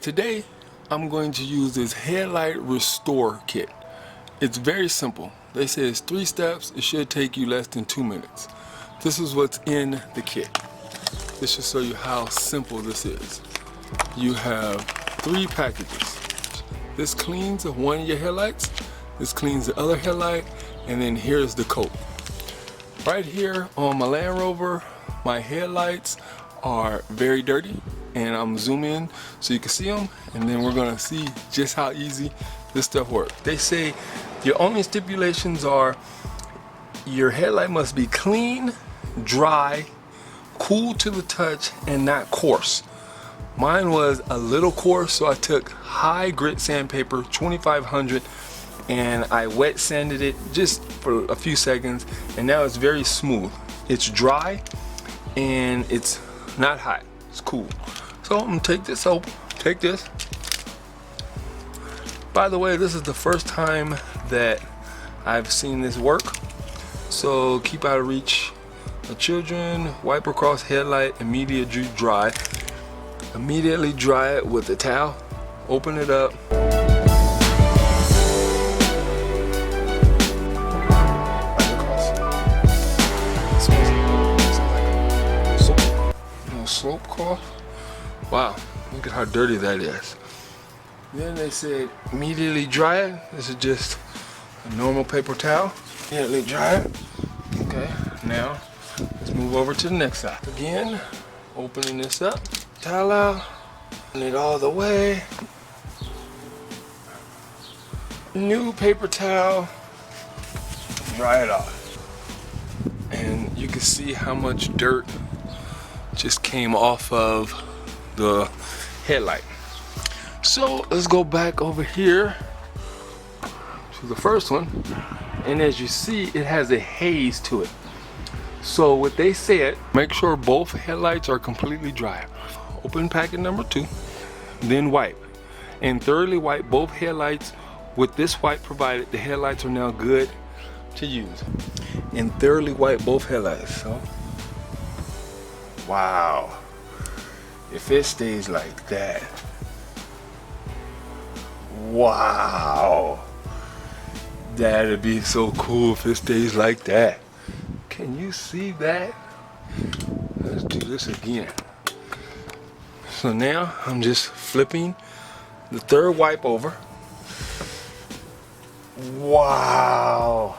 Today I'm going to use this headlight restore kit. It's very simple. They say it's 3 steps. It should take you less than 2 minutes. This is what's in the kit. This should show you how simple this is. You have 3 packages. This cleans one of your headlights, this cleans the other headlight, and then here's the coat. Right here on my Land Rover, my headlights are very dirty, and I'm zooming in so you can see them, and then we're gonna see just how easy this stuff works. They say your only stipulations are your headlight must be clean, dry, cool to the touch, and not coarse. Mine was a little coarse, so I took high grit sandpaper 2500 and I wet sanded it just for a few seconds, and now it's very smooth. It's dry and it's not hot. It's cool. So I'm gonna take this open. Take this. By the way, this is the first time that I've seen this work, so keep out of reach of children. Wipe across headlight, immediately dry. Immediately dry it with a towel. Open it up. Slope cloth. Wow, look at how dirty that is. Then they said immediately dry it. This is just a normal paper towel. Immediately dry it. Okay, now let's move over to the next side. Again, opening this up. Towel out. Put it all the way. New paper towel. Dry it off. And you can see how much dirt just came off of the headlight. So let's go back over here to the first one, and as you see, it has a haze to it. So what they said, make sure both headlights are completely dry. Open packet number 2, then wipe, and thoroughly wipe both headlights. With this wipe provided, the headlights are now good to use. And thoroughly wipe both headlights. So wow, if it stays like that, wow, that'd be so cool if it stays like that. Can you see that? Let's do this again. So now I'm just flipping the third wipe over. Wow.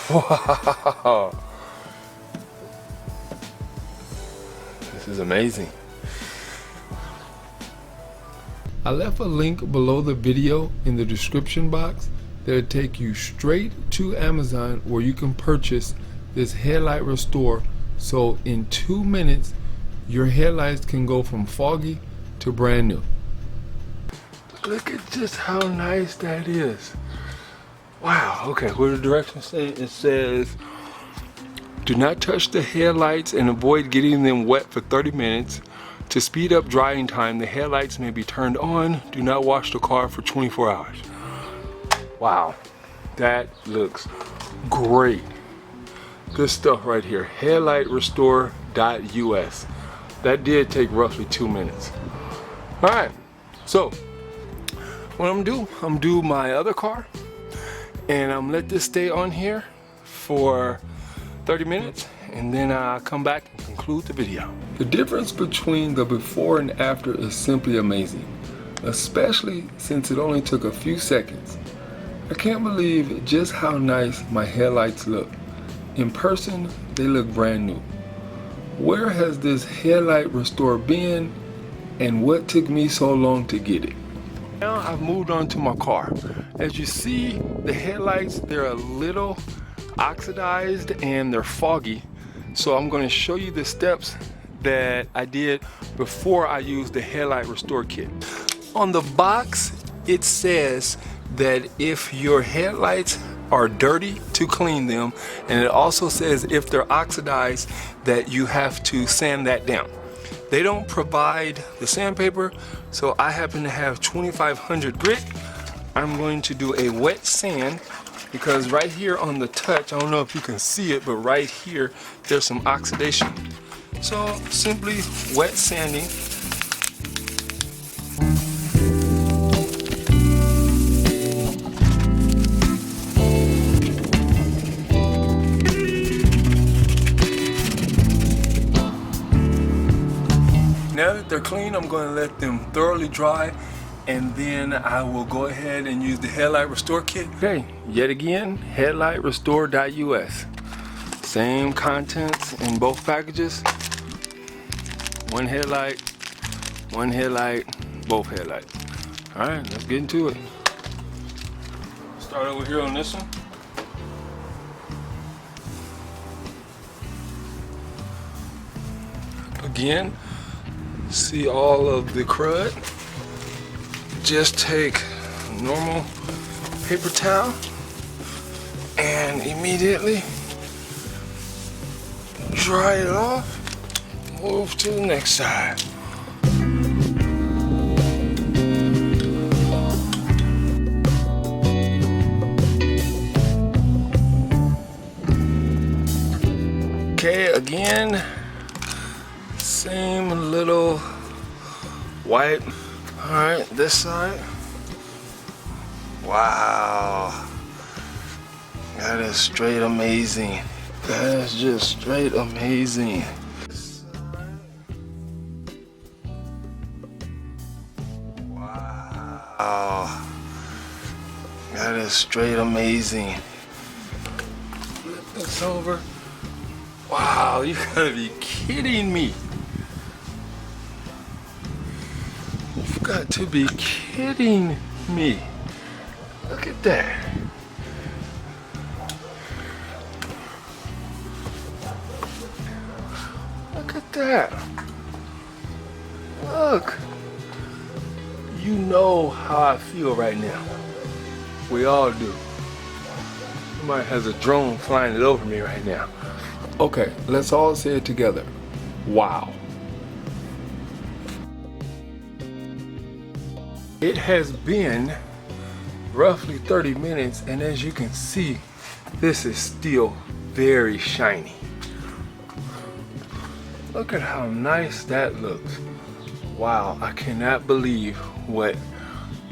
Wow. This is amazing. I left a link below the video in the description box that'll take you straight to Amazon, where you can purchase this headlight restore. So in 2 minutes, your headlights can go from foggy to brand new. Look at just how nice that is. Wow, okay, what the directions say? It says, do not touch the headlights and avoid getting them wet for 30 minutes. To speed up drying time, the headlights may be turned on. Do not wash the car for 24 hours. Wow, that looks great. Good stuff right here. Headlightrestore.us. That did take roughly 2 minutes. All right, so what I'm gonna do my other car, and I'm let this stay on here for 30 minutes, and then I'll come back and conclude the video. The difference between the before and after is simply amazing, especially since it only took a few seconds. I can't believe just how nice my headlights look. In person, they look brand new. Where has this headlight restore been, and what took me so long to get it? Now I've moved on to my car. As you see, the headlights, they're a little oxidized and they're foggy. So I'm going to show you the steps that I did before I used the headlight restore kit. On the box, it says that if your headlights are dirty, to clean them, and it also says if they're oxidized that you have to sand that down. They don't provide the sandpaper, so I happen to have 2500 grit. I'm going to do a wet sand because right here on the touch, I don't know if you can see it, but right here there's some oxidation. So simply wet sanding. Now that they're clean, I'm going to let them thoroughly dry, and then I will go ahead and use the Headlight Restore Kit. Okay, yet again, headlightrestore.us. Same contents in both packages. One headlight, both headlights. All right, let's get into it. Start over here on this one. Again, see all of the crud. Just take a normal paper towel and immediately dry it off. Move to the next side. Okay, again, same little wipe. All right, this side. Wow, that is straight amazing. That is just straight amazing. Wow, that is straight amazing. Flip this over. Wow, you gotta be kidding me. You've got to be kidding me. Look at that. Look at that. Look. You know how I feel right now. We all do. Somebody has a drone flying it over me right now. Okay, let's all say it together. Wow. It has been roughly 30 minutes, and as you can see, this is still very shiny. Look at how nice that looks. Wow, I cannot believe what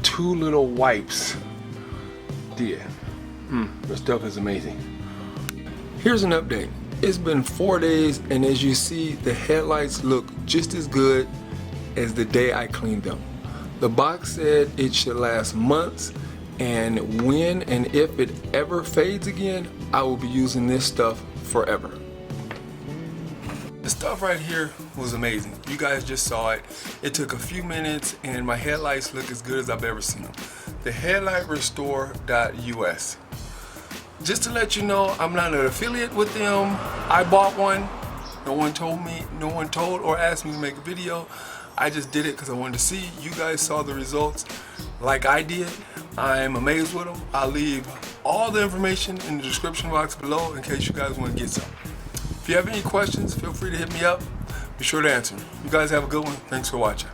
two little wipes did. This stuff is amazing. Here's an update. It's been 4 days, and as you see, the headlights look just as good as the day I cleaned them. The box said it should last months, and when and if it ever fades again, I will be using this stuff forever. The stuff right here was amazing. You guys just saw it. It took a few minutes, and my headlights look as good as I've ever seen them. The headlightrestore.us. Just to let you know, I'm not an affiliate with them. I bought one. No one told me, no one told or asked me to make a video. I just did it because I wanted to see. You guys saw the results like I did. I'm amazed with them. I'll leave all the information in the description box below in case you guys want to get some. If you have any questions, feel free to hit me up. Be sure to answer. You guys have a good one. Thanks for watching.